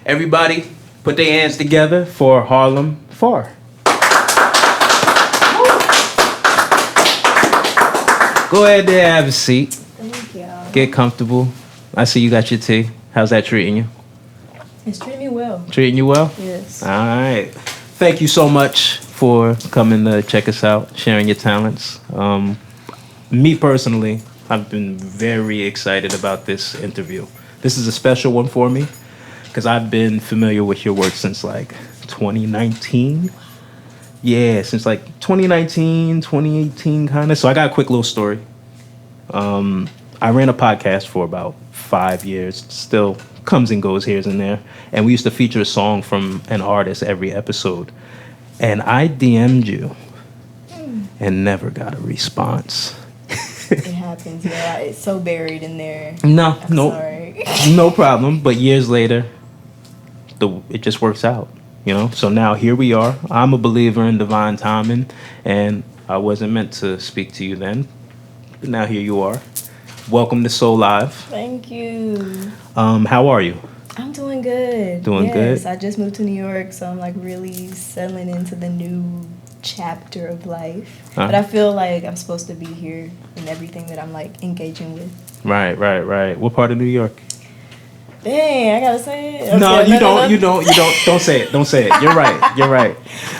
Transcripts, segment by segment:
Everybody, put their hands together for Hrlum Far. Go ahead there, have a seat. Thank you. Get comfortable. I see you got your tea. How's that treating you? It's treating me well. Treating you well? Yes. All right. Thank you so much for coming to check us out, sharing your talents. Me personally, I've been very excited about this interview. This is a special one for me because I've been familiar with your work since like 2019. Yeah, since like 2019, 2018 kind of. So I got a quick little story. I ran a podcast for about 5 years. Still comes and goes here and there. And we used to feature a song from an artist every episode. And I DM'd you and never got a response. It happens, yeah. It's so buried in there. No, Sorry. no problem. But years later, it just works out, you know? So now here we are. I'm a believer in divine timing, and I wasn't meant to speak to you then. But now here you are. Welcome to Seaux Live. Thank you. How are you? I'm doing good. Doing good? Yes, I just moved to New York, so I'm like really settling into the new chapter of life. Uh-huh. But I feel like I'm supposed to be here in everything that I'm like engaging with. Right. What part of New York? Dang, I gotta say it. No, Okay, you don't. Don't say it. Don't say it. You're right.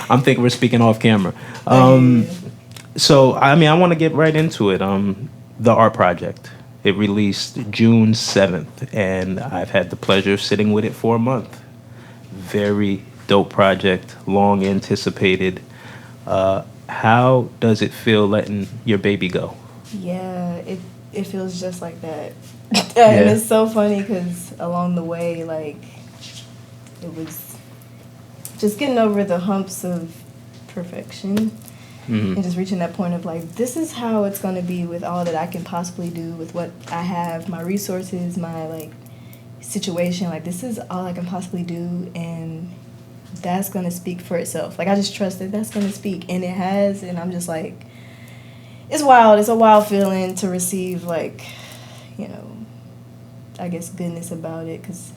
I'm thinking we're speaking off camera. So, I mean, I want to get right into it. The art project. It released June 7th, and I've had the pleasure of sitting with it for a month. Very dope project, long anticipated. How does it feel letting your baby go? Yeah, it feels just like that. And it's so funny because along the way, like, it was just getting over the humps of perfection. Mm-hmm. And just reaching that point of like, this is how it's going to be with all that I can possibly do with what I have, my resources, my like situation. Like, this is all I can possibly do, and that's going to speak for itself. Like, I just trust that that's going to speak, and it has. And I'm just like, it's wild. It's a wild feeling to receive, like, you know, I guess goodness about it, because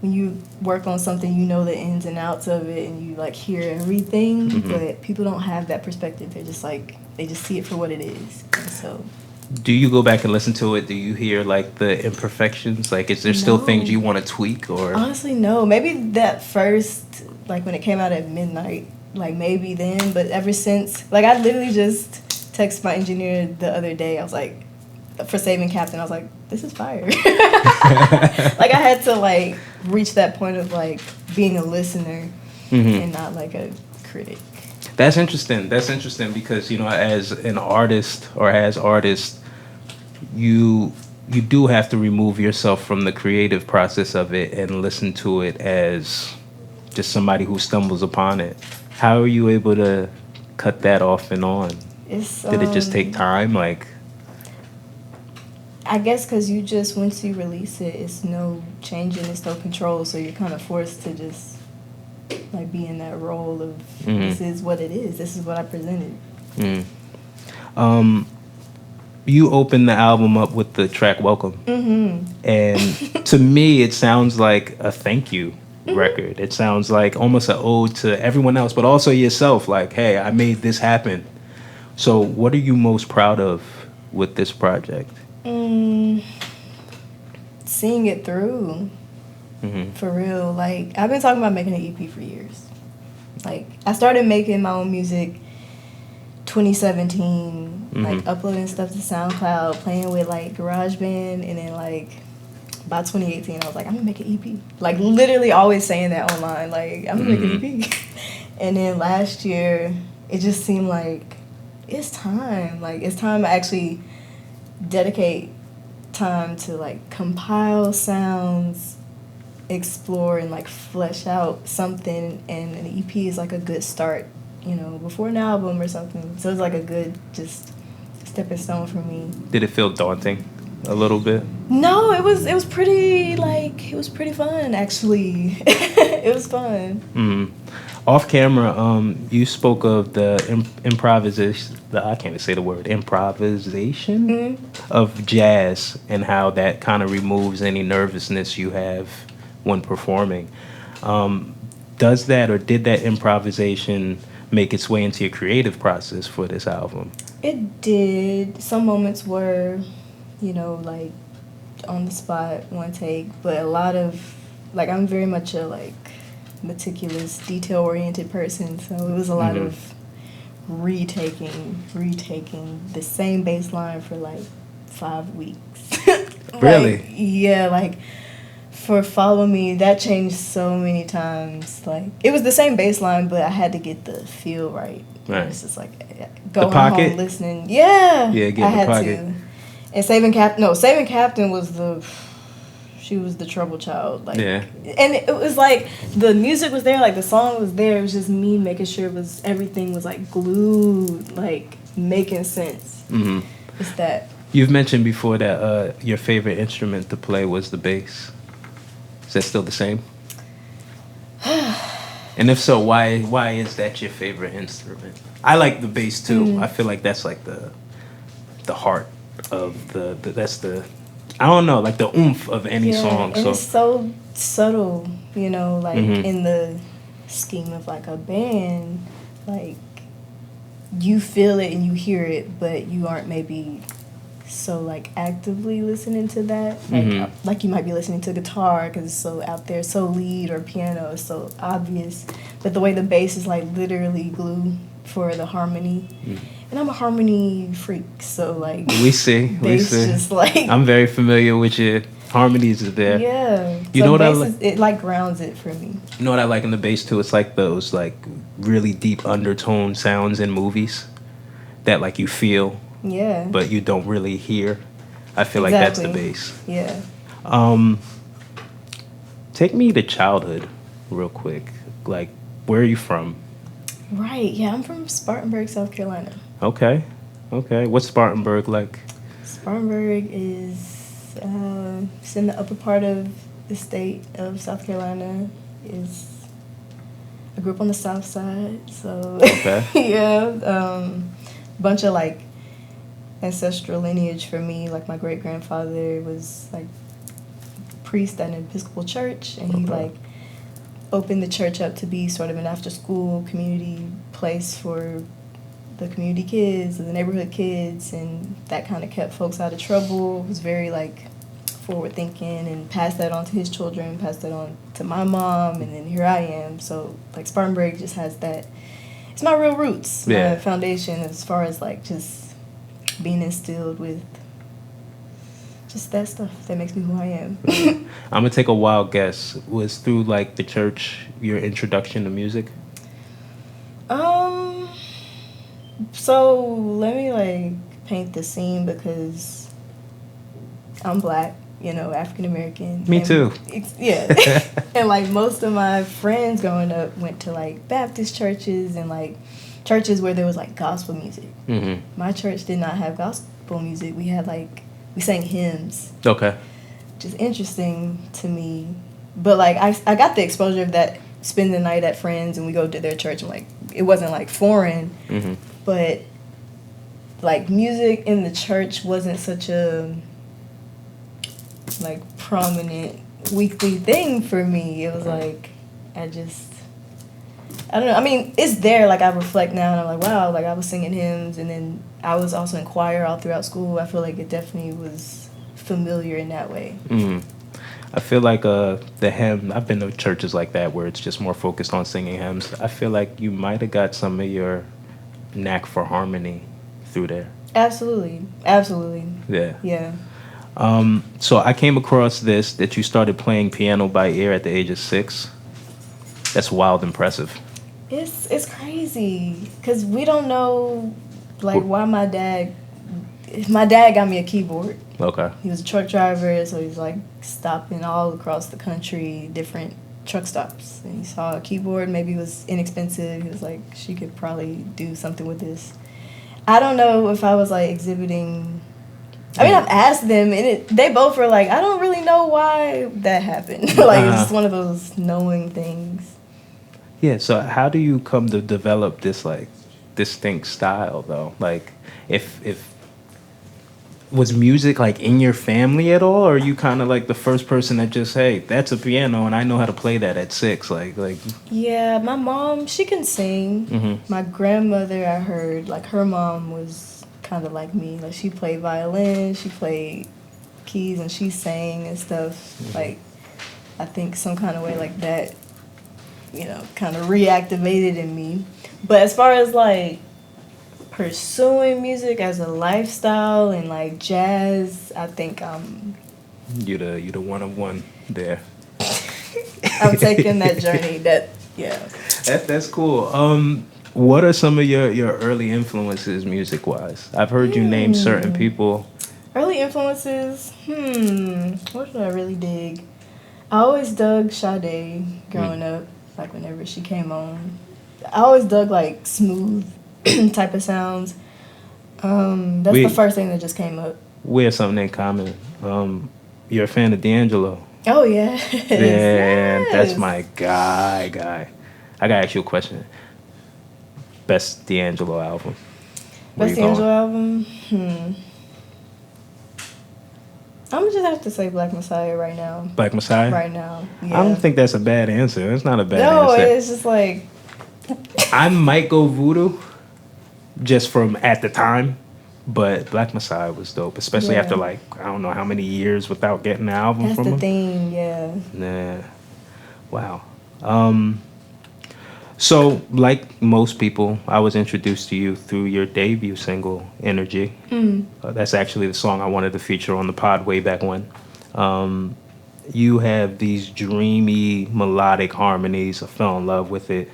when you work on something, you know the ins and outs of it, and you like hear everything. Mm-hmm. But people don't have that perspective. They're just like, they just see it for what it is. And so, do you go back and listen to it? Do you hear like the imperfections? Like, is there still things you want to tweak? Or honestly, no. Maybe that first, like when it came out at midnight, like maybe then. But ever since, like, I literally just texted my engineer the other day. I was like, for Saving Captain, I was like, this is fire. Like, I had to like reach that point of like being a listener and not like a critic. That's interesting because, you know, as an artist or as artists, you do have to remove yourself from the creative process of it and listen to it as just somebody who stumbles upon it. How are you able to cut that off and on? Did it just take time? Like, I guess because you just, once you release it, it's no changing, it's no control, so you're kind of forced to just like be in that role of this is what it is, this is what I presented. You opened the album up with the track Welcome. And to me, it sounds like a thank you record. It sounds like almost an ode to everyone else, but also yourself. Like, hey, I made this happen. So what are you most proud of with this project? Seeing it through. For real. Like, I've been talking about making an EP for years. Like, I started making my own music 2017, like uploading stuff to SoundCloud, playing with like GarageBand, and then like by 2018 I was like, I'm gonna make an EP. Like, literally always saying that online, like, I'm gonna make an EP. And then last year it just seemed like it's time. Like, it's time to actually dedicate time to like compile sounds, explore, and like flesh out something. And an EP is like a good start, you know, before an album or something. So it's like a good just stepping stone for me. Did it feel daunting a little bit? No, it was pretty, like, it was pretty fun actually. It was fun. Off camera, you spoke of the improvisation. I can't even say the word improvisation of jazz, and how that kind of removes any nervousness you have when performing. Does that or did that improvisation make its way into your creative process for this album? It did. Some moments were, like on the spot, one take, but a lot of, like, I'm very much a, like, meticulous, detail-oriented person, so it was a lot of retaking the same bass line for, like, 5 weeks. Really? Like, yeah, like, for Follow Me, that changed so many times. Like, it was the same bass line, but I had to get the feel right. Right. It's just like, going pocket? home listening. Yeah, Yeah, get I the had pocket. to. And Saving Captain was she was the trouble child. Like, Yeah. And it was like, the music was there, like, the song was there. It was just me making sure everything was, like, glued, like, making sense. Mm-hmm. It's that. You've mentioned before that your favorite instrument to play was the bass. Is that still the same? And if so, why is that your favorite instrument? I like the bass too. I feel like that's like the heart of that's the, I don't know, like the oomph of any song. And So it's so subtle, like in the scheme of like a band, like you feel it and you hear it, but you aren't maybe so like actively listening to that. Like you might be listening to guitar because it's so out there, so lead, or piano is so obvious, but the way the bass is like literally glue for the harmony. And I'm a harmony freak, so like we see. just like I'm very familiar with your harmonies is there. Yeah. You so know what I bass like? it like grounds it for me. You know what I like in the bass too? It's like those like really deep undertone sounds in movies that like you feel, Yeah. but you don't really hear. I feel like that's the Exactly. bass. Yeah. Take me to childhood real quick. Like, where are you from? Right. Yeah, I'm from Spartanburg, South Carolina. Okay. What's Spartanburg like? Spartanburg is it's in the upper part of the state of South Carolina. I grew up on the south side, so Okay. yeah. Bunch of like ancestral lineage for me. Like my great grandfather was like priest at an Episcopal church, and he like opened the church up to be sort of an after school community place for the community kids and the neighborhood kids, and that kind of kept folks out of trouble. It was very like forward thinking, and passed that on to his children, passed that on to my mom, and then here I am. So like Spartanburg just has that. It's my real roots, my foundation as far as like just being instilled with just that stuff that makes me who I am. I'm gonna take a wild guess. Was through like the church your introduction to music? So let me like paint the scene, because I'm black, African American. Me too. Yeah. And like most of my friends growing up went to like Baptist churches and like churches where there was like gospel music. My church did not have gospel music. We sang hymns. Okay. Which is interesting to me. But like I got the exposure of that, spend the night at friends and we go to their church, and like it wasn't like foreign. But like music in the church wasn't such a like prominent weekly thing for me. It was like I don't know. I mean, it's there. Like I reflect now and I'm like, wow, like I was singing hymns, and then I was also in choir all throughout school. I feel like it definitely was familiar in that way. I feel like the hymn, I've been to churches like that where it's just more focused on singing hymns. I feel like you might have got some of your knack for harmony through there. Absolutely. Yeah. So I came across this, that you started playing piano by ear at the age of 6. That's wild impressive. It's crazy because we don't know like why my dad got me a keyboard. Okay. He was a truck driver, so he was like stopping all across the country, different truck stops, and he saw a keyboard. Maybe it was inexpensive. He was like, she could probably do something with this. I don't know if I was like exhibiting. I mean, I've asked them, and they both were like, I don't really know why that happened. Like it's just one of those knowing things. Yeah. So how do you come to develop this like distinct style though? Like if was music like in your family at all, or are you kind of like the first person that just, hey, that's a piano and I know how to play that at 6? Like. Yeah, my mom, she can sing. Mm-hmm. My grandmother, I heard, like her mom was kind of like me. Like she played violin, she played keys, and she sang and stuff. Mm-hmm. Like I think some kind of way like that, kind of reactivated in me. But as far as like pursuing music as a lifestyle and like jazz, I think You the one of one there. I'm taking that journey. Yeah. That's cool. What are some of your early influences music wise? I've heard you name certain people. Early influences. What did I really dig? I always dug Sade growing up, like whenever she came on. I always dug like smooth type of sounds. That's the first thing that just came up. We have something in common. You're a fan of D'Angelo. Oh yeah. Yeah, that's my guy. I gotta ask you a question. Best D'Angelo album. Best D'Angelo album. I'm gonna just have to say Black Messiah right now. Black Messiah? Right now. Yeah. I don't think that's a bad answer. It's not a bad answer. No, it's just like I might go Voodoo just from at the time, but Black Messiah was dope, especially after like I don't know how many years without getting an album from him. That's the thing, yeah. Nah. Wow. So, like most people, I was introduced to you through your debut single, Energy. That's actually the song I wanted to feature on the pod way back when. You have these dreamy, melodic harmonies. I fell in love with it.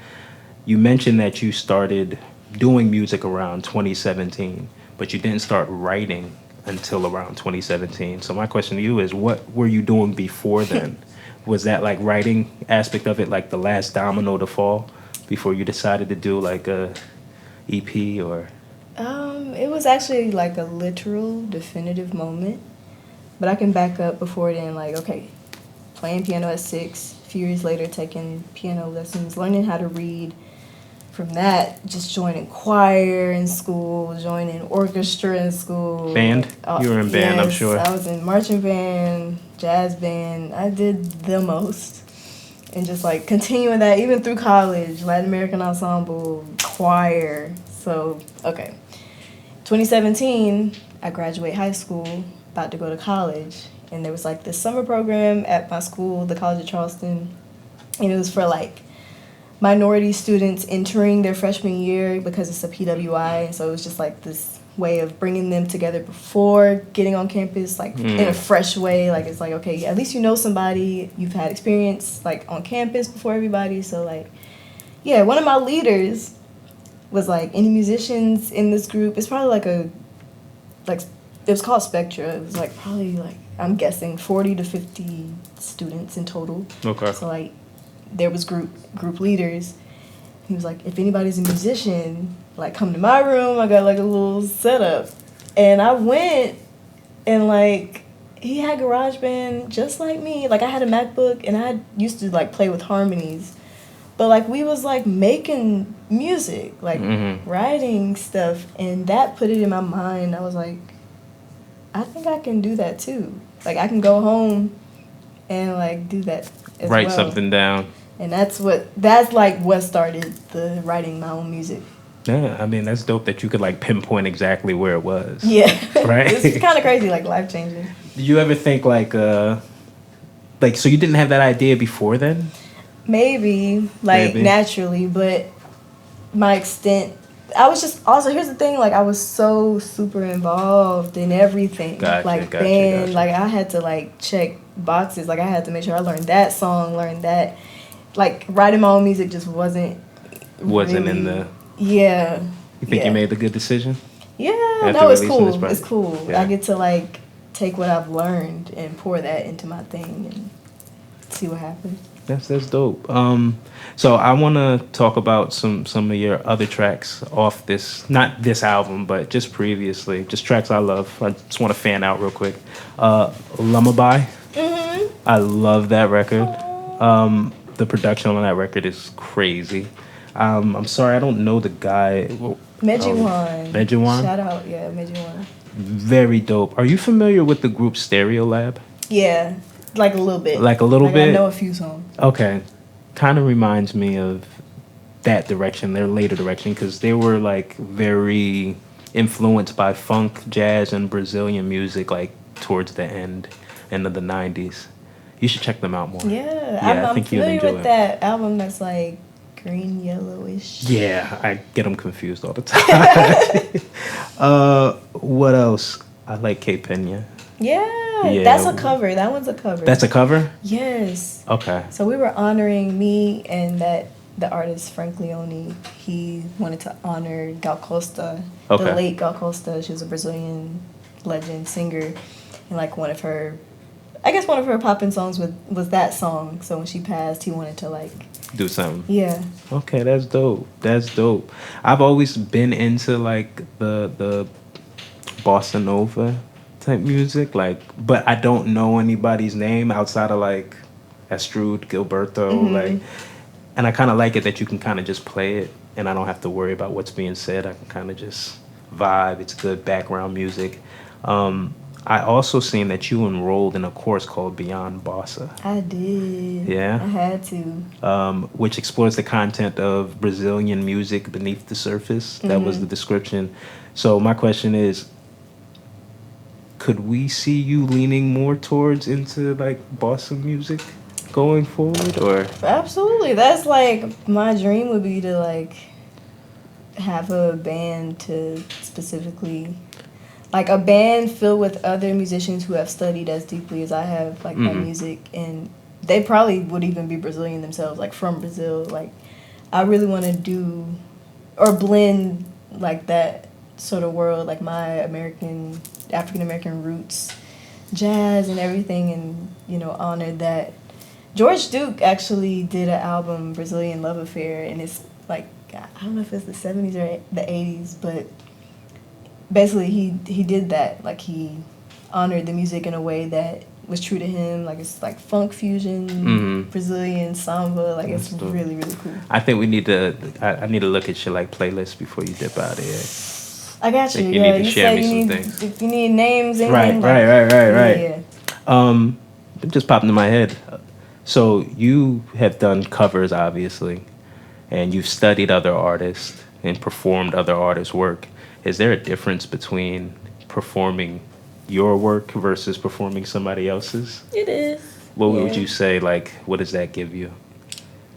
You mentioned that you started doing music around 2017, but you didn't start writing until around 2017. So my question to you is, what were you doing before then? Was that like writing aspect of it, like the last domino to fall before you decided to do like a EP or? It was actually like a literal definitive moment, but I can back up before then. Like, okay, playing piano at 6, a few years later taking piano lessons, learning how to read. From that, just joining choir in school, joining orchestra in school. Band? You were in band, yes, I'm sure. I was in marching band, jazz band. I did the most. And just like continuing that even through college, Latin American ensemble, choir. So, okay. 2017, I graduate high school, about to go to college. And there was like this summer program at my school, the College of Charleston. And it was for like minority students entering their freshman year because it's a PWI, and so it was just like this way of bringing them together before getting on campus, like in a fresh way. Like it's like, okay, at least you know somebody, you've had experience like on campus before everybody. So like, yeah, one of my leaders was like, any musicians in this group? It's probably like it was called Spectra. It was like probably like, I'm guessing 40 to 50 students in total. Okay. So like, there was group leaders. He was like, if anybody's a musician, like come to my room. I got like a little setup. And I went and like he had GarageBand just like me. Like I had a MacBook and I used to like play with harmonies. But like we was like making music, like writing stuff, and that put it in my mind. I was like, I think I can do that too. Like I can go home and like do that as Write well. something down. And that's like what started the writing my own music. Yeah, I mean that's dope that you could like pinpoint exactly where it was. Yeah. Right. It's kind of crazy, like life changing. Did you ever think like so you didn't have that idea before then? Maybe naturally, but my extent. I was just also, here's the thing, like I was so super involved in everything. Band, like I had to like check boxes. Like I had to make sure I learned that song, learned that. Like writing my own music just wasn't really, in the. Yeah. You think you made the good decision? Yeah, After no, it's cool. this It's cool. Yeah. I get to like take what I've learned and pour that into my thing and see what happens. That's dope. So I want to talk about some of your other tracks off this, not this album, but just previously, just tracks I love. I just want to fan out real quick. Lullaby. I love that record. The production on that record is crazy. I'm sorry, I don't know the guy. Mejiwan. Mejiwan? Shout out, yeah, Mejiwan. Very dope. Are you familiar with the group Stereo Lab? Yeah, like a little bit. Like a little bit? I know a few songs. Okay. Kind of reminds me of that direction, their later direction, because they were like very influenced by funk, jazz, and Brazilian music, like towards the end of the 90s. You should check them out more. Yeah, I I'm think you'll familiar enjoy with it. that album that's like green yellowish. Yeah, I get them confused all the time. What else? I like K Pena. Yeah, that's a cover. That one's a cover. That's a cover? Yes. Okay. So we were honoring me and the artist Frank Leone. He wanted to honor Gal Costa, Okay. the late Gal Costa. She was a Brazilian legend singer, and like one of her poppin' songs was that song. So when she passed, he wanted to like Do something. yeah. Okay, that's dope. That's dope. I've always been into like the bossa nova type music, like, but I don't know anybody's name outside of like Astrud, Gilberto, like, and I kind of like it that you can kind of just play it, and I don't have to worry about what's being said. I can kind of just vibe. It's good background music. I also seen that you enrolled in a course called Beyond Bossa. I did. Yeah? I had to. Which explores the content of Brazilian music beneath the surface. That was the description. So my question is, could we see you leaning more towards into like bossa music going forward, or? Absolutely. That's like my dream would be to like have a band to specifically like a band filled with other musicians who have studied as deeply as I have like my music, and they probably would even be Brazilian themselves, like from Brazil. Like I really want to do or blend like that sort of world, like my African American roots, jazz and everything, and you know honor that. George Duke actually did an album, Brazilian Love Affair, and it's like I don't know if it's the 70s or the 80s, but basically he did that. Like he honored the music in a way that was true to him. Like it's like funk fusion, Brazilian samba. Like it's really, really cool. I think we need to. I need to look at your like playlist before you dip out of here. I got you. You Yeah, need to you share said me you some need things. if you need names. Right. Yeah. It just popped into my head. So you have done covers, obviously, and you've studied other artists and performed other artists' work. Is there a difference between performing your work versus performing somebody else's? It is. What would you say? Like, what does that give you?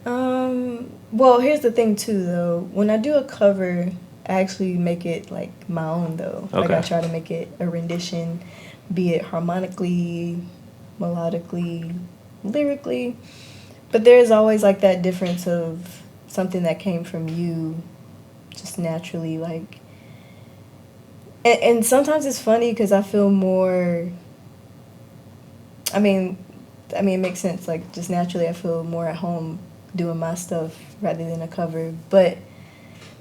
Well, here's the thing too, though. When I do a cover, I actually make it like my own, though. Like Okay. I try to make it a rendition, be it harmonically, melodically, lyrically. But there's always like that difference of something that came from you, just naturally, like. And sometimes it's funny because I feel more. I mean, it makes sense. Like just naturally, I feel more at home doing my stuff rather than a cover. But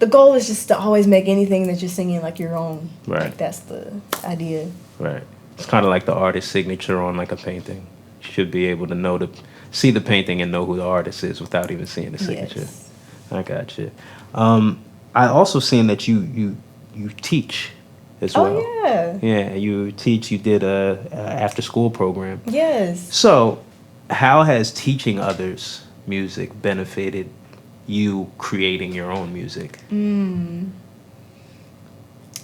the goal is just to always make anything that you're singing like your own. Right. Like that's the idea. Right. It's kind of like the artist's signature on like a painting. You should be able to see the painting and know who the artist is without even seeing the signature. Yes. I got you. I also seen that you teach as well. Oh yeah. Yeah, you teach. You did a after school program. Yes. So, how has teaching others music benefited you creating your own music?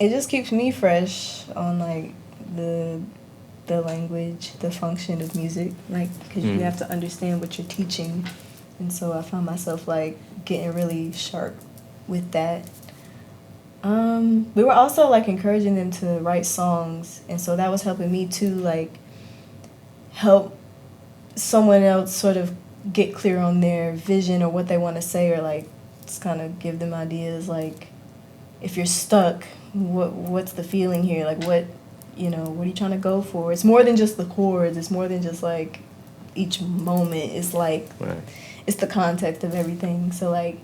It just keeps me fresh on like the language, the function of music, like because you have to understand what you're teaching, and so I found myself like getting really sharp with that. We were also like encouraging them to write songs, and so that was helping me too, like help someone else sort of get clear on their vision or what they want to say, or like just kind of give them ideas, like if you're stuck, what's the feeling here, like what are you trying to go for? It's more than just the chords, it's more than just like each moment, it's like Right. it's the context of everything. So like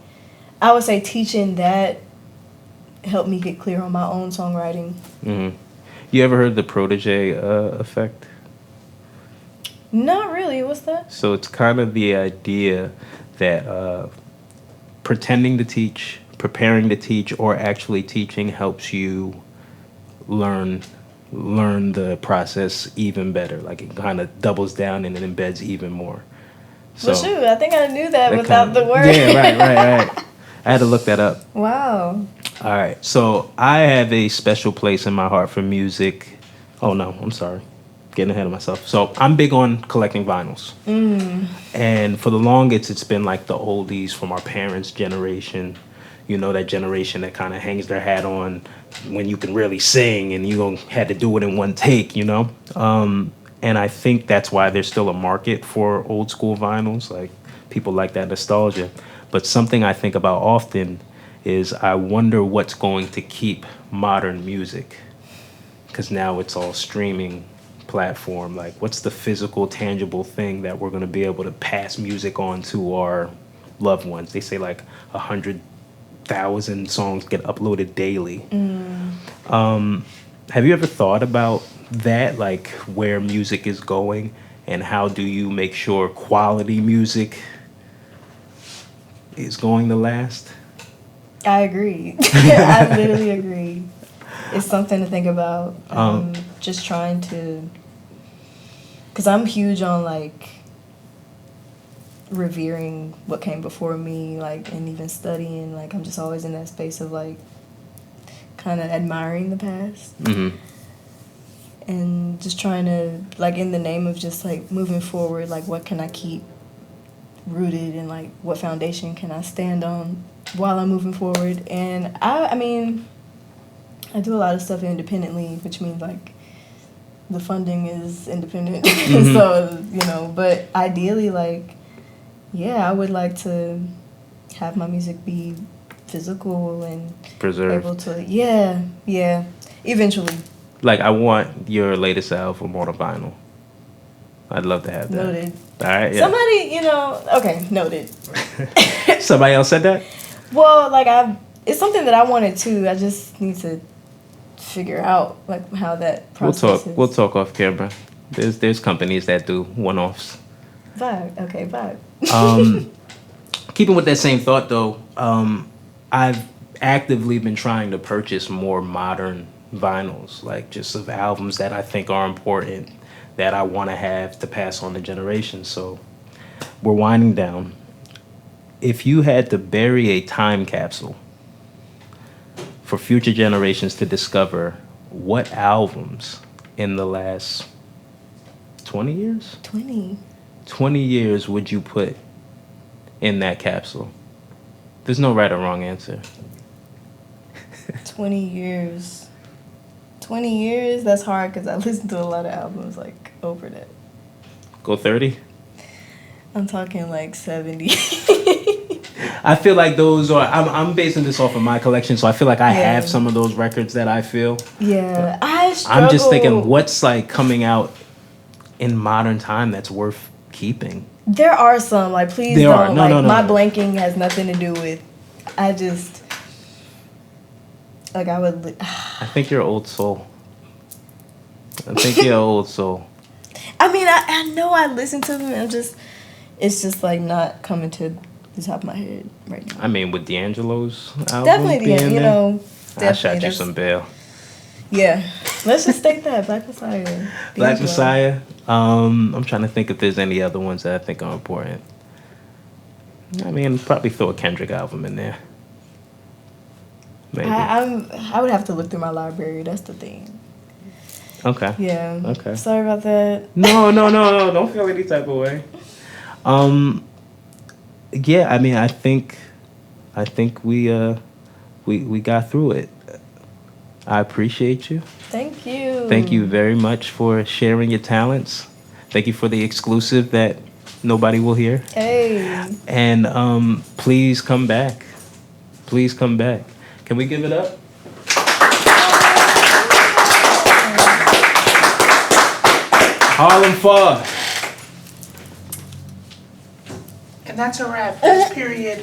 I would say teaching that helped me get clear on my own songwriting. You ever heard the protege effect? Not really. What's that? So it's kind of the idea that pretending to teach, preparing to teach, or actually teaching helps you learn learn the process even better. Like it kind of doubles down and it embeds even more. Well, shoot, I think I knew that without the word. Yeah, right. I had to look that up. Wow. All right. So I have a special place in my heart for music. Oh, no, I'm sorry. Getting ahead of myself. So I'm big on collecting vinyls. And for the longest, it's been like the oldies from our parents' generation. You know, that generation that kind of hangs their hat on when you can really sing and you had to do it in one take, you know? And I think that's why there's still a market for old school vinyls. Like, people like that nostalgia. But something I think about often is I wonder what's going to keep modern music. Because now it's all streaming platform. Like, what's the physical, tangible thing that we're going to be able to pass music on to our loved ones? They say like 100,000 songs get uploaded daily. Have you ever thought about that, like where music is going, and how do you make sure quality music is going to last? I agree. I literally agree. It's something to think about. Just trying to, because I'm huge on like revering what came before me, like, and even studying. Like, I'm just always in that space of like kind of admiring the past. And just trying to, like, in the name of just like moving forward, like what can I keep rooted and like what foundation can I stand on while I'm moving forward. And I mean, I do a lot of stuff independently, which means like the funding is independent. So, you know, but ideally, like, yeah, I would like to have my music be physical and Preserved. able to, yeah, eventually. Like, I want your latest album on a vinyl. I'd love to have that. Noted. All right, yeah. Somebody, you know, okay, noted. Somebody else said that? Well, like, it's something that I wanted too. I just need to figure out like how that process is. We'll talk off camera. There's companies that do one-offs. Vibe. Keeping with that same thought though, I've actively been trying to purchase more modern vinyls, like just of albums that I think are important, that I want to have to pass on to generations. So we're winding down. If you had to bury a time capsule for future generations to discover, what albums in the last 20 years? 20 years would you put in that capsule? There's no right or wrong answer. 20 years. 20 years? That's hard because I listen to a lot of albums like over that. Go 30? I'm talking like 70. I feel like those are, I'm basing this off of my collection, so I feel like I have some of those records that I feel. Yeah, I struggle. I'm just thinking, what's like coming out in modern time that's worth keeping? There are some, like, please there don't. Are. No, like, no. My blanking has nothing to do with, I just, like, I would. I think you're old soul. I think you're old soul. I mean, I know I listen to them, and it's just like not coming to the top of my head right now. I mean, with D'Angelo's album definitely, being you know, definitely. I shot you some bail. Yeah, let's just state that Black Messiah. Black Messiah. I'm trying to think if there's any other ones that I think are important. I mean, probably throw a Kendrick album in there. Maybe. I would have to look through my library. That's the thing. Okay. Yeah. Okay. Sorry about that. No. Don't feel any type of way. Yeah. I mean, I think we got through it. I appreciate you. Thank you. Thank you very much for sharing your talents. Thank you for the exclusive that nobody will hear. Hey. And please come back. Please come back. Can we give it up? Harlem Fog. And that's a wrap. Period.